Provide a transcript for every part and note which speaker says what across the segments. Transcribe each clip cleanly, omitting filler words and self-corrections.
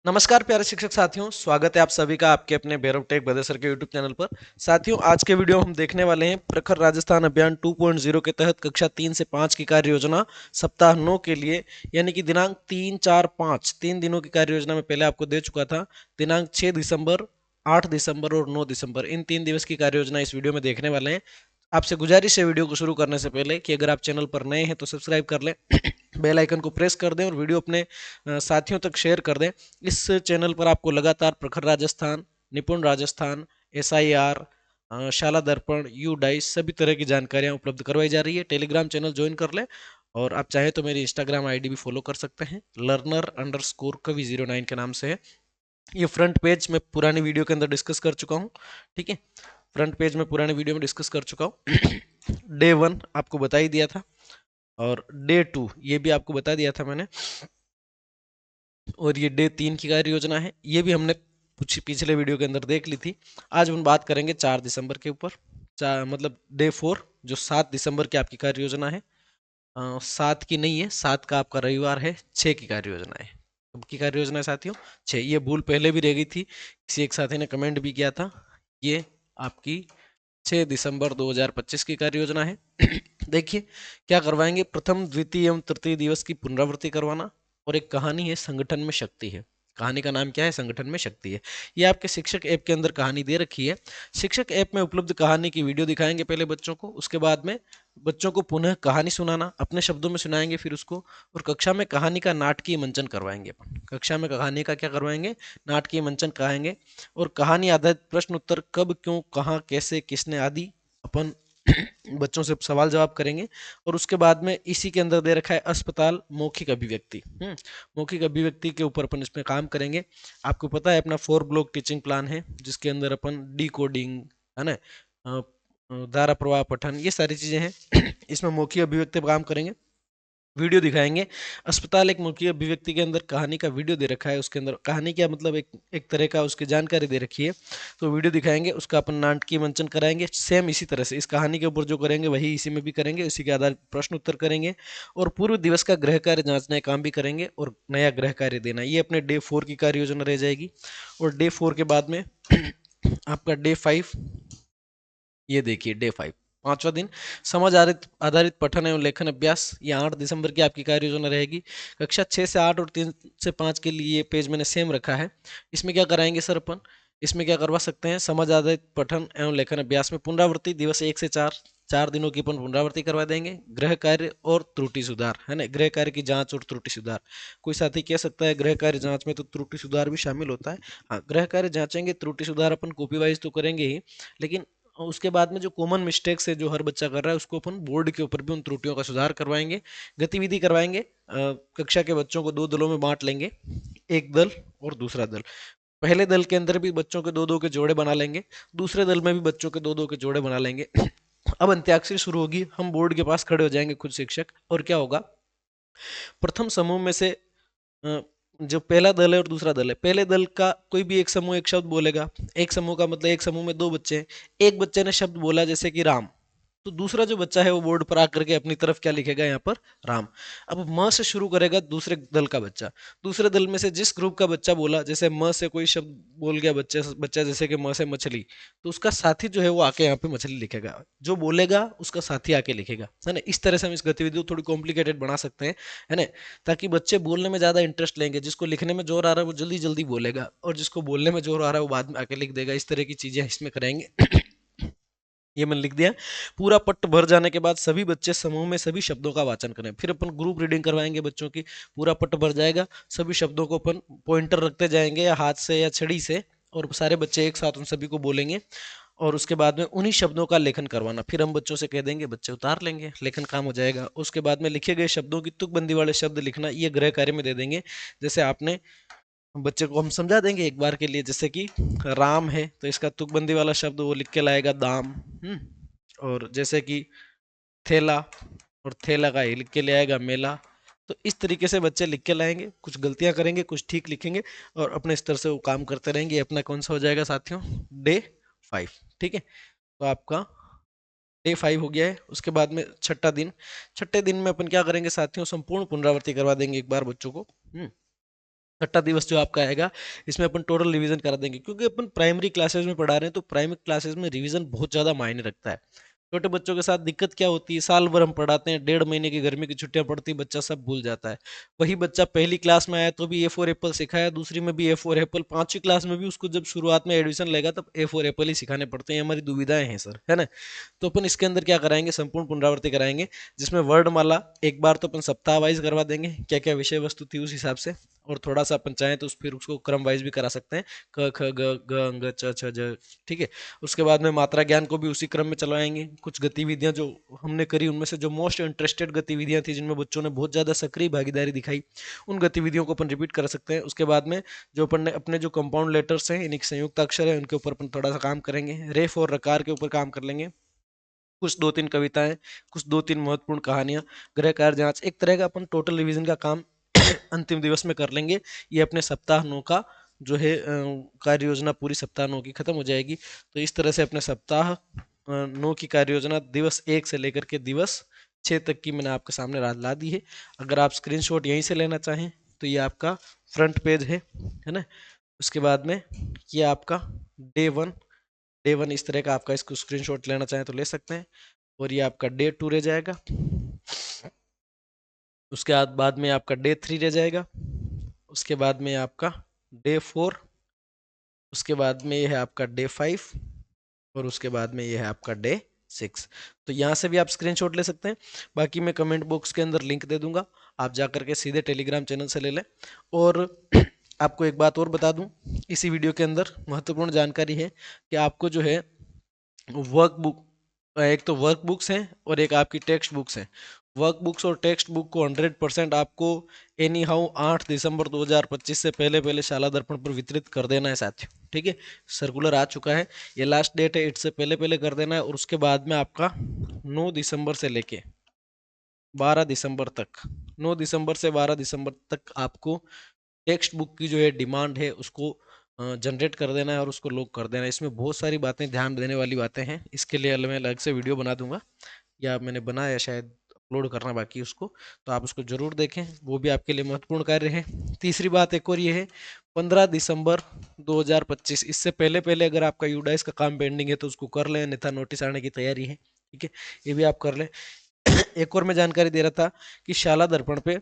Speaker 1: नमस्कार प्यारे शिक्षक साथियों, स्वागत है आप सभी का आपके अपने भैरव टेक बदे सर के यूट्यूब चैनल पर। साथियों, आज के वीडियो हम देखने वाले हैं प्रखर राजस्थान अभियान 2.0 के तहत कक्षा 3 से 5 की कार्य योजना सप्ताह 9 के लिए, यानी कि दिनांक 3, 4, 5 3 दिनों की कार्य योजना में पहले आपको दे चुका था। दिनांक 6 दिसंबर, 8 दिसंबर और 9 दिसंबर इन 3 दिवस की कार्य योजना इस वीडियो में देखने वाले हैं। आपसे गुजारिश है वीडियो को शुरू करने से पहले कि अगर आप चैनल पर नए हैं तो सब्सक्राइब कर लें, बेल आइकन को प्रेस कर दें और वीडियो अपने साथियों तक शेयर कर दें। इस चैनल पर आपको लगातार प्रखर राजस्थान, निपुण राजस्थान, SIR, शाला दर्पण, यू डाइस सभी तरह की जानकारियां उपलब्ध करवाई जा रही है। टेलीग्राम चैनल ज्वाइन कर लें और आप चाहें तो मेरी इंस्टाग्राम आईडी भी फॉलो कर सकते हैं, learner_kavi09 के नाम से है। ये फ्रंट पेज मैं पुरानी वीडियो के अंदर डिस्कस कर चुका हूँ। ठीक है, फ्रंट पेज में पुरानी वीडियो में डिस्कस कर चुका हूँ। डे 1 आपको बता ही दिया था और डे 2 ये भी आपको बता दिया था मैंने, और ये डे 3 की कार्य योजना है, ये भी हमने कुछ पिछले वीडियो के अंदर देख ली थी। आज हम बात करेंगे 4 दिसंबर के ऊपर, मतलब डे 4 जो 7 दिसंबर की आपकी कार्य योजना है। 7 की नहीं है, 7 का आपका रविवार है, 6 की कार्य योजना है। कब की कार्य योजना है साथियों? 6। ये भूल पहले भी रह गई थी, किसी एक साथी ने कमेंट भी किया था। ये आपकी 6 दिसंबर 2025 की कार्य योजना है। देखिए क्या करवाएंगे, प्रथम द्वितीय एवं तृतीय दिवस की पुनरावृत्ति करवाना, और एक कहानी है संगठन में शक्ति है। कहानी का नाम क्या है? संगठन में शक्ति है। ये आपके शिक्षक ऐप के अंदर कहानी दे रखी है। शिक्षक ऐप में उपलब्ध कहानी की वीडियो दिखाएंगे पहले बच्चों को, उसके बाद में बच्चों को पुनः कहानी सुनाना, अपने शब्दों में सुनाएंगे फिर उसको, और कक्षा में कहानी का नाटकीय मंचन करवाएंगे। अपन कक्षा में कहानी का क्या करवाएंगे? नाटकीय मंचन कराएंगे। और कहानी आधारित प्रश्न उत्तर, कब, क्यों, कहाँ, कैसे, किसने आदि अपन बच्चों से सवाल जवाब करेंगे। और उसके बाद में इसी के अंदर दे रखा है अस्पताल मौखिक अभिव्यक्ति। मौखिक अभिव्यक्ति के ऊपर अपन इसमें काम करेंगे। आपको पता है अपना 4 ब्लॉक टीचिंग प्लान है, जिसके अंदर अपन डी कोडिंग, है ना, धारा प्रवाह पठन, ये सारी चीजें हैं। इसमें मौखिक अभिव्यक्ति पर काम करेंगे, वीडियो दिखाएंगे। अस्पताल एक मौखिक अभिव्यक्ति के अंदर कहानी का वीडियो दे रखा है, उसके अंदर कहानी क्या मतलब एक तरह का उसकी जानकारी दे रखी है, तो वीडियो दिखाएंगे, उसका अपन नाटकीय मंचन कराएंगे। सेम इसी तरह से इस कहानी के ऊपर जो करेंगे वही इसी में भी करेंगे, इसी के आधार पर प्रश्न उत्तर करेंगे। और पूर्व दिवस का गृह कार्य जांचने का काम भी करेंगे और नया गृह कार्य देना। ये अपने डे 4 की कार्य योजना रह जाएगी। और डे 4 के बाद में आपका डे 5, ये देखिए डे 5 पांचवा दिन, समाज आधारित आधारित पठन एवं लेखन अभ्यास। ये 8 दिसंबर की आपकी कार्य योजना रहेगी। कक्षा 6 से 8 और 3 से 5 के लिए ये पेज मैंने सेम रखा है। इसमें क्या कराएंगे सर अपन? इसमें क्या करवा सकते हैं? समाज आधारित पठन एवं लेखन अभ्यास में पुनरावृत्ति दिवस 1 से 4, 4 दिनों की अपन पुनरावृत्ति करवा देंगे। गृह कार्य और त्रुटि सुधार, है ना, गृह कार्य की जांच और त्रुटि सुधार। कोई साथी कह सकता है गृह कार्य जांच में तो त्रुटि सुधार भी शामिल होता है। हाँ, गृह कार्य जांचेंगे, त्रुटि सुधार अपन कॉपी वाइज तो करेंगे ही, लेकिन उसके बाद में जो कॉमन मिस्टेक्स है जो हर बच्चा कर रहा है, उसको अपन बोर्ड के ऊपर भी उन त्रुटियों का सुधार करवाएंगे। गतिविधि करवाएंगे, कक्षा के बच्चों को 2 दलों में बांट लेंगे, एक दल और दूसरा दल। पहले दल के अंदर भी बच्चों के 2-2 के जोड़े बना लेंगे, दूसरे दल में भी बच्चों के 2-2 के जोड़े बना लेंगे। अब अंत्याक्षरी शुरू होगी, हम बोर्ड के पास खड़े हो जाएंगे खुद शिक्षक, और क्या होगा, प्रथम समूह में से जो पहला दल है और दूसरा दल है, पहले दल का कोई भी एक समूह एक शब्द बोलेगा। एक समूह का मतलब एक समूह में 2 बच्चे हैं, एक बच्चे ने शब्द बोला जैसे कि राम, तो दूसरा जो बच्चा है वो बोर्ड पर आकर के अपनी तरफ क्या लिखेगा? यहाँ पर राम। अब म से शुरू करेगा दूसरे दल का बच्चा, दूसरे दल में से जिस ग्रुप का बच्चा बोला, जैसे म से कोई शब्द बोल गया बच्चे बच्चा, जैसे कि म से मछली, तो उसका साथी जो है वो आके यहाँ पे मछली लिखेगा, जो बोलेगा उसका साथी आके लिखेगा, है ना। इस तरह से हम इस गतिविधि को थोड़ी कॉम्प्लिकेटेड बना सकते हैं, है ना, ताकि बच्चे बोलने में ज्यादा इंटरेस्ट लेंगे। जिसको लिखने में जोर आ रहा है वो जल्दी जल्दी बोलेगा, और जिसको बोलने में जोर आ रहा है वो बाद में आके लिख देगा। इस तरह की चीजें इसमें करेंगे। ये मैंने लिख दिया। पूरा पट्ट भर जाने के बाद सभी बच्चे समूह में सभी शब्दों का वाचन करें। फिर अपन ग्रुप रीडिंग करवाएंगे बच्चों की। पूरा पट्ट भर जाएगा, सभी शब्दों को अपन पॉइंटर रखते जाएंगे या हाथ से या छड़ी से, और सारे बच्चे एक साथ उन सभी को बोलेंगे। और उसके बाद में उन्हीं शब्दों का लेखन करवाना। फिर हम बच्चों से कह देंगे, बच्चे उतार लेंगे, लेखन काम हो जाएगा। उसके बाद में लिखे गए शब्दों की तुकबंदी वाले शब्द लिखना, ये गृह कार्य में दे देंगे। जैसे आपने बच्चे को हम समझा देंगे एक बार के लिए, जैसे कि राम है तो इसका तुकबंदी वाला शब्द वो लिख के लाएगा दाम। और जैसे कि थैला, और थैला का ही लिख के ले आएगा मेला। तो इस तरीके से बच्चे लिख के लाएंगे, कुछ गलतियां करेंगे, कुछ ठीक लिखेंगे, और अपने स्तर से वो काम करते रहेंगे। ये अपना कौन सा हो जाएगा साथियों? डे 5। ठीक है, तो आपका डे 5 हो गया है। उसके बाद में छठा दिन, छठे दिन में अपन क्या करेंगे साथियों? संपूर्ण पुनरावृत्ति करवा देंगे एक बार बच्चों को। छठा दिवस जो आपका आएगा, इसमें अपन टोटल रिवीजन करा देंगे, क्योंकि अपन प्राइमरी क्लासेस में पढ़ा रहे हैं तो प्राइमरी क्लासेस में रिवीजन बहुत ज़्यादा मायने रखता है। छोटे बच्चों के साथ दिक्कत क्या होती है, साल भर हम पढ़ाते हैं, 1.5 महीने की गर्मी की छुट्टियां पड़ती, बच्चा सब भूल जाता है। वही बच्चा पहली क्लास में आया तो भी ए फॉर एप्पल सिखाया, दूसरी में भी ए फॉर एप्पल, पांचवी क्लास में भी उसको जब शुरुआत में एडमिशन लेगा तब ए फॉर एप्पल ही सिखाने पड़ते हैं। ये हमारी दुविधाएं हैं सर, है ना। तो अपन इसके अंदर क्या कराएंगे, संपूर्ण पुनरावृत्ति कराएंगे, जिसमें वर्णमाला एक बार तो अपन सप्ताह वाइज करवा देंगे, क्या क्या विषय वस्तु थी उस हिसाब से, और थोड़ा सा अपन चाहें तो फिर उसको क्रम वाइज भी करा सकते हैं, क ख ग ग अंग च छ ज, ठीक है। उसके बाद में मात्रा ज्ञान को भी उसी क्रम में चलवाएंगे। कुछ गतिविधियां जो हमने करी उनमें से जो मोस्ट इंटरेस्टेड गतिविधियां थी, जिनमें बच्चों ने बहुत ज़्यादा सक्रिय भागीदारी दिखाई, उन गतिविधियों को अपन रिपीट कर सकते हैं। उसके बाद में जो अपन ने अपने जो कंपाउंड लेटर्स हैं, इन्हीं संयुक्त अक्षर है, उनके ऊपर अपन थोड़ा सा काम करेंगे, रेफ और रकार के ऊपर काम कर लेंगे, कुछ 2-3 कविताएं, कुछ 2-3 महत्वपूर्ण कहानियां, गृह कार्य जांच, एक तरह का अपन टोटल रिवीजन का काम अंतिम दिवस में कर लेंगे। ये अपने सप्ताह 9 का जो है कार्य योजना पूरी सप्ताह 9 की खत्म हो जाएगी। तो इस तरह से अपने सप्ताह 9 की कार्य योजना दिवस 1 से लेकर के दिवस 6 तक की मैंने आपके सामने ला दी है। अगर आप स्क्रीनशॉट यहीं से लेना चाहें तो ये आपका फ्रंट पेज है ना। उसके बाद में ये आपका डे 1 इस तरह का आपका, इसको स्क्रीनशॉट लेना चाहें तो ले सकते हैं। और ये आपका डे 2 रह जाएगा। उसके बाद में आपका डे 3 रह जाएगा। उसके बाद में आपका डे 4। उसके बाद में ये है आपका डे 5। और उसके बाद में ये है आपका डे 6। तो यहाँ से भी आप स्क्रीनशॉट ले सकते हैं। बाकी मैं कमेंट बॉक्स के अंदर लिंक दे दूंगा, आप जा करके सीधे टेलीग्राम चैनल से ले लें। और आपको एक बात और बता दूं, इसी वीडियो के अंदर महत्वपूर्ण जानकारी है कि आपको जो है वर्क बुक, एक तो वर्क बुक्स हैं और एक आपकी टेक्स्ट बुक्स हैं। वर्क बुक्स और टेक्स्ट बुक को 100% आपको एनी हाउ 8 दिसंबर 2025 से पहले पहले शाला दर्पण पर वितरित कर देना है साथियों, ठीक है। सर्कुलर आ चुका है, ये लास्ट डेट है, इससे पहले पहले कर देना है। और उसके बाद में आपका 9 दिसंबर से लेके 12 दिसंबर तक, 9 दिसंबर से 12 दिसंबर तक आपको टेक्स्ट बुक की जो है डिमांड है उसको जनरेट कर देना है और उसको लॉक कर देना है। इसमें बहुत सारी बातें ध्यान देने वाली बातें हैं, इसके लिए मैं अलग से वीडियो बना दूंगा, या मैंने बनाया शायद, अपलोड करना बाकी है उसको, तो आप उसको जरूर देखें, वो भी आपके लिए महत्वपूर्ण कार्य है। तीसरी बात एक और ये है, 15 दिसंबर 2025 इससे पहले पहले अगर आपका यूडाइस का काम पेंडिंग है तो उसको कर लें, अन्यथा नोटिस आने की तैयारी है, ठीक है, ये भी आप कर लें। एक और मैं जानकारी दे रहा था कि शाला दर्पण पे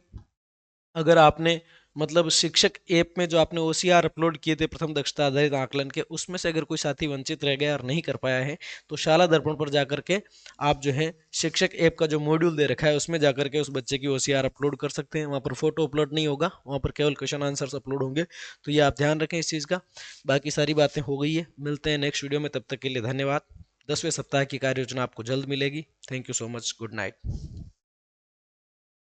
Speaker 1: अगर आपने मतलब शिक्षक ऐप में जो आपने ओसीआर अपलोड किए थे प्रथम दक्षता आधारित आकलन के, उसमें से अगर कोई साथी वंचित रह गया और नहीं कर पाया है तो शाला दर्पण पर जाकर के आप जो है शिक्षक ऐप का जो मॉड्यूल दे रखा है उसमें जाकर के उस बच्चे की ओसीआर अपलोड कर सकते हैं। वहाँ पर फोटो अपलोड नहीं होगा, वहाँ पर केवल क्वेश्चन आंसर्स अपलोड होंगे। तो ये आप ध्यान रखें इस चीज़ का। बाकी सारी बातें हो गई है, मिलते हैं नेक्स्ट वीडियो में, तब तक के लिए धन्यवाद। 10वें सप्ताह की कार्य योजना आपको जल्द मिलेगी। Thank you so much, good night.